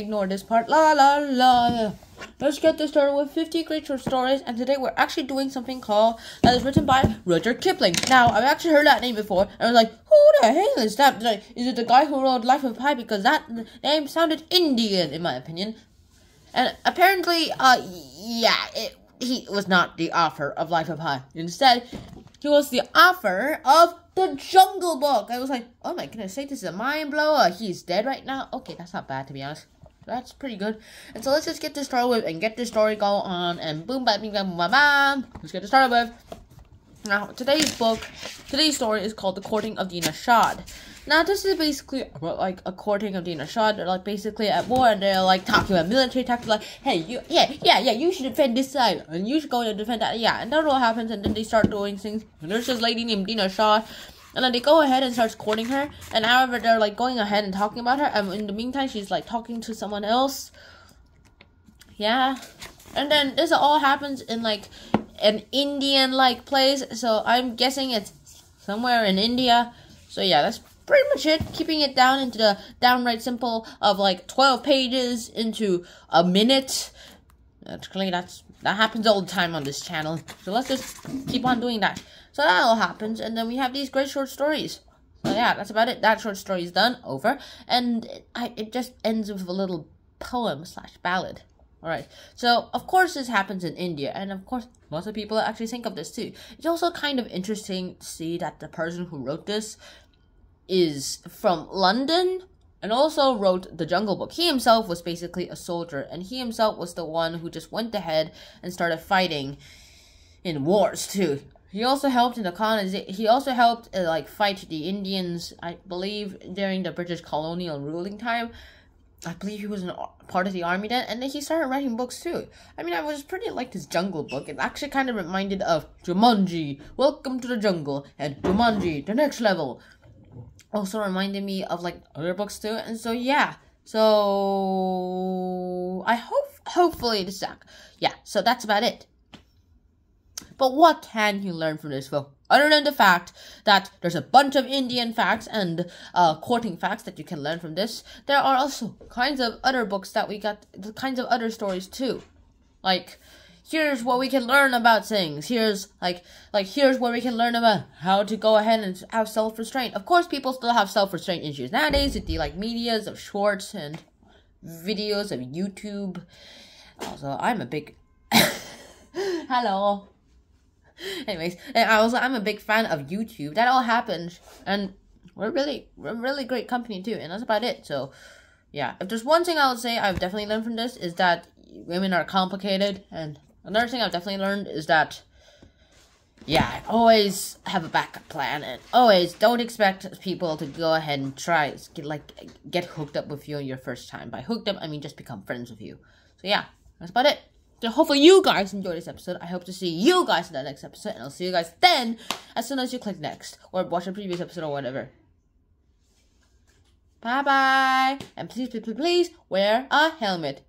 ignore this part. La la la. Let's get this started with 50 great short stories, and today we're actually doing something called that is written by Rudyard Kipling. Now, I've actually heard that name before, and I was like, who the hell is that? Is it the guy who wrote Life of Pi? Because that name sounded Indian, in my opinion. And apparently, he was not the author of Life of Pi. Instead, he was the author of The Jungle Book. I was like, oh my goodness, say this is a mind blower. He's dead right now. Okay, that's not bad, to be honest. That's pretty good. And so let's just get this started with and get this story go on. And boom, bam, bam, bam, bam, bam. Let's get this started with. Now, today's story is called The Courting of Dinah Shad. Now, this is basically about, like, a courting of Dinah Shad. They're, like, basically at war, and they're, like, talking about military tactics, like, hey, you should defend this side, and you should go and defend that, yeah, and that's what happens, and then they start doing things, and there's this lady named Dinah Shad, and then they go ahead and start courting her, and however, they're, like, going ahead and talking about her, and in the meantime, she's, like, talking to someone else, yeah, and then this all happens in, like, an Indian-like place, so I'm guessing it's somewhere in India, so yeah, that's pretty much it, keeping it down into the downright simple of like 12 pages into a minute. Actually, that happens all the time on this channel. So let's just keep on doing that. So that all happens, and then we have these great short stories. So yeah, that's about it. That short story is done, over, and it just ends with a little poem / ballad. Alright, so of course this happens in India, and of course lots of people actually think of this too. It's also kind of interesting to see that the person who wrote this is from London and also wrote The Jungle Book. He himself was basically a soldier, and he himself was the one who just went ahead and started fighting in wars too. He also helped in the he also helped like fight the Indians, I believe, during the British colonial ruling time. I believe he was part of the army then, and then he started writing books too. I mean, I was pretty like this Jungle Book. It actually kind of reminded of Jumanji, Welcome to the Jungle, and Jumanji, The Next Level. Also reminded me of like other books too, and so yeah, so I hopefully this yeah, so that's about it. But what can you learn from this book other than the fact that there's a bunch of Indian facts and courting facts that you can learn from this? There are also kinds of other books that we got, the kinds of other stories too, like here's what we can learn about things. Here's here's where we can learn about how to go ahead and have self-restraint. Of course, people still have self-restraint issues nowadays with the like medias of shorts and videos of YouTube. Also, I'm a big hello. Anyways, and I'm a big fan of YouTube. That all happens, and we're really great company too. And that's about it. So, yeah, if there's one thing I would say I've definitely learned from this is that women are complicated, and another thing I've definitely learned is that, yeah, always have a backup plan, and always don't expect people to go ahead and try, get hooked up with you on your first time. By hooked up, I mean just become friends with you. So yeah, that's about it. So hopefully you guys enjoyed this episode. I hope to see you guys in the next episode, and I'll see you guys then as soon as you click next, or watch the previous episode or whatever. Bye-bye, and please wear a helmet.